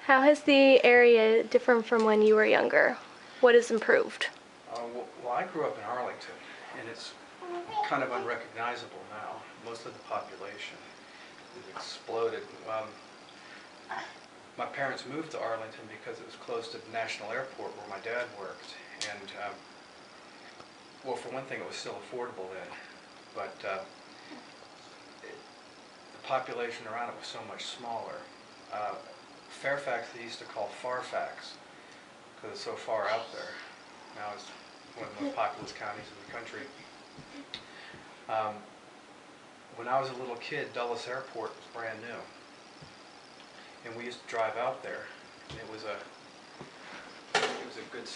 How has the area different from when you were younger? What has improved? Well, I grew up in Arlington, and it's kind of unrecognizable now. Most of the population has exploded. My parents moved to Arlington because it was close to the National Airport where my dad worked. And, well, for one thing, it was still affordable then. But the population around it was so much smaller. Fairfax, they used to call Farfax because it's so far out there. Now it's one of the most populous counties in the country. When I was a little kid, Dulles Airport was brand new. And we used to drive out there. And it was a good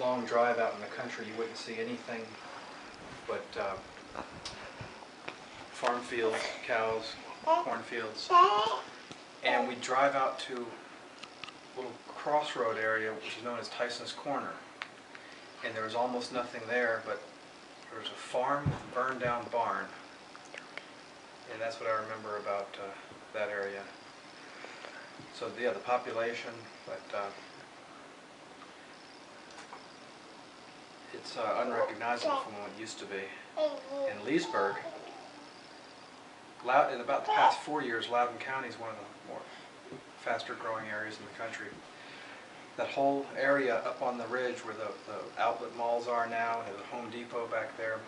long drive out in the country. You wouldn't see anything but farm fields, cows, cornfields. And we'd drive out to a little crossroad area, which is known as Tyson's Corner. And there was almost nothing there, but there was a farm with a burned down barn. And that's what I remember about that area. So yeah, the population, but it's unrecognizable from what it used to be. In Leesburg, in about the past 4 years, Loudoun County is one of the more faster growing areas in the country. That whole area up on the ridge where the outlet malls are now, and the Home Depot back there,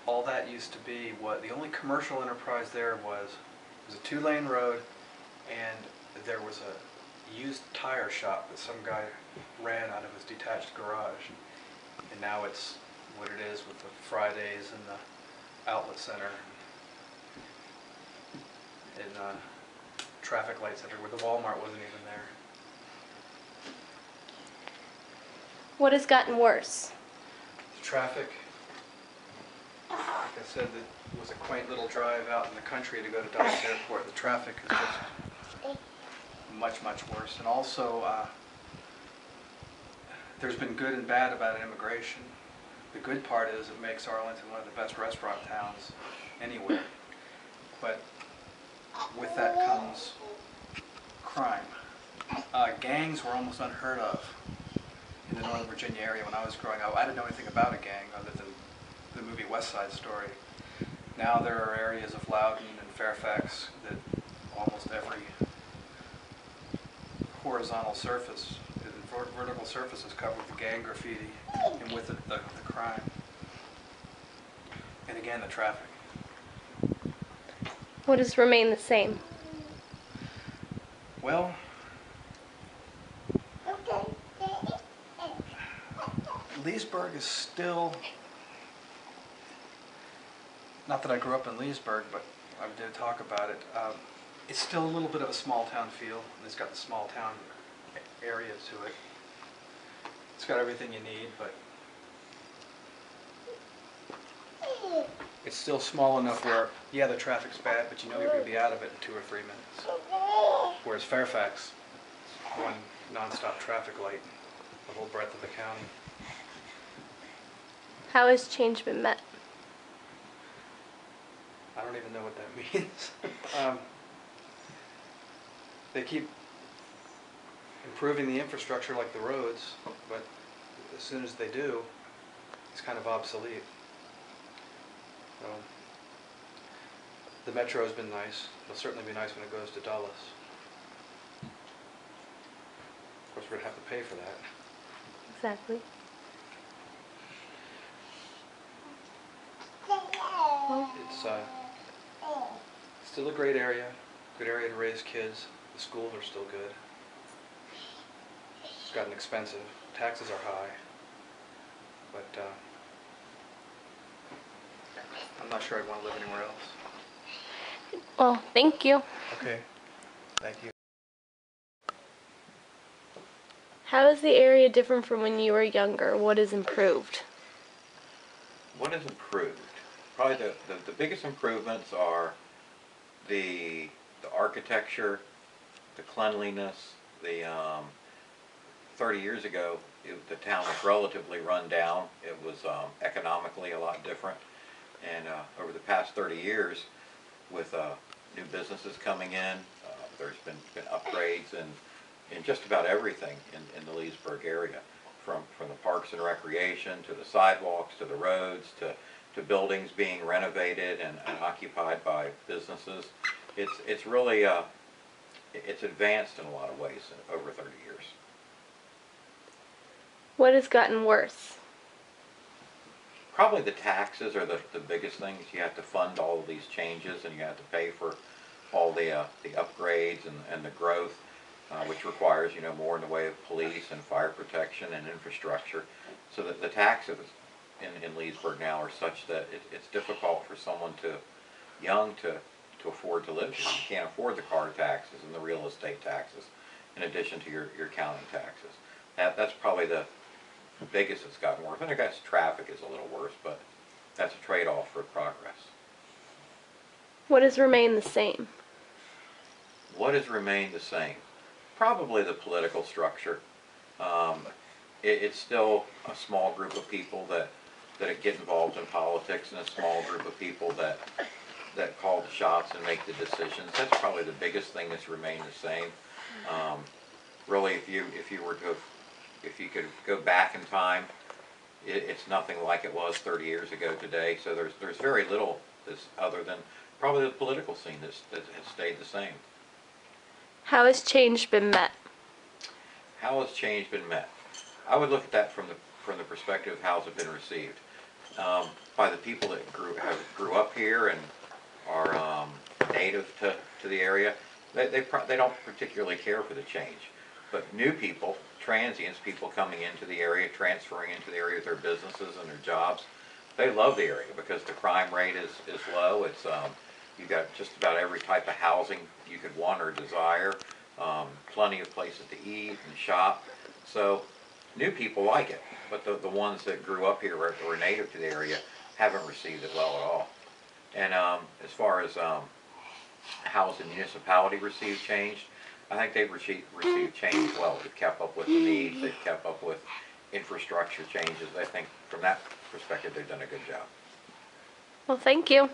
all that used to be what the only commercial enterprise there was a 2-lane road, and there was a used tire shop that some guy ran out of his detached garage. And now it's what it is with the Fridays and the outlet center and traffic lights everywhere. The Walmart wasn't even there. What has gotten worse? The traffic, like I said, it was a quaint little drive out in the country to go to Dulles Airport. The traffic is just much, much worse. And also, there's been good and bad about immigration. The good part is it makes Arlington one of the best restaurant towns anywhere. But with that comes crime. Gangs were almost unheard of in the Northern Virginia area when I was growing up. I didn't know anything about a gang other than the movie West Side Story. Now there are areas of Loudoun and Fairfax that almost every horizontal surface, vertical surface is covered with gang graffiti, and with it the crime. And again, the traffic. What has remained the same? Well, Leesburg is still, not that I grew up in Leesburg, but I did talk about it. It's still a little bit of a small town feel, and it's got the small town area to it. It's got everything you need, but it's still small enough where, yeah, the traffic's bad, but you know you're going to be out of it in 2 or 3 minutes. Whereas Fairfax, one non-stop traffic light, the whole breadth of the county. How has change been met? I don't even know what that means. They keep improving the infrastructure like the roads, but as soon as they do, it's kind of obsolete. The metro has been nice. It'll certainly be nice when it goes to Dulles. Of course, we're going to have to pay for that. Exactly. It's still a great area, good area to raise kids. The schools are still good. It's gotten expensive. Taxes are high. But I'm not sure I'd want to live anywhere else. Well, thank you. Okay. Thank you. How is the area different from when you were younger? What has improved? What has improved? Probably the biggest improvements are the architecture, the cleanliness. 30 years ago, the town was relatively run down. It was economically a lot different. And over the past 30 years, with new businesses coming in, There's been upgrades in just about everything in the Leesburg area, from the parks and recreation, to the sidewalks, to the roads, to buildings being renovated and occupied by businesses. It's really, it's advanced in a lot of ways over 30 years. What has gotten worse? Probably the taxes are the biggest things. You have to fund all of these changes, and you have to pay for all the upgrades and the growth, which requires, you know, more in the way of police and fire protection and infrastructure. So that the taxes in Leesburg now are such that it's difficult for someone young to afford to live here. You can't afford the car taxes and the real estate taxes, in addition to your county taxes. That's probably the biggest that's gotten worse. And I guess traffic is a little worse, but that's a trade-off for progress. What has remained the same? What has remained the same? Probably the political structure. It's still a small group of people that get involved in politics, and a small group of people that call the shots and make the decisions. That's probably the biggest thing that's remained the same. Really, if you could go back in time, it's nothing like it was 30 years ago today. So there's very little other than probably the political scene that has stayed the same. How has change been met? How has change been met? I would look at that from the perspective of how has it been received by the people that grew up here and are native to the area. They don't particularly care for the change, but new people, transients, people coming into the area, transferring into the area with their businesses and their jobs, they love the area because the crime rate is low. It's you've got just about every type of housing you could want or desire, plenty of places to eat and shop. So new people like it, but the ones that grew up here or were native to the area haven't received it well at all. And as far as how has the municipality received change, I think they've received change well. They've kept up with the needs, they've kept up with infrastructure changes. I think from that perspective they've done a good job. Well, thank you.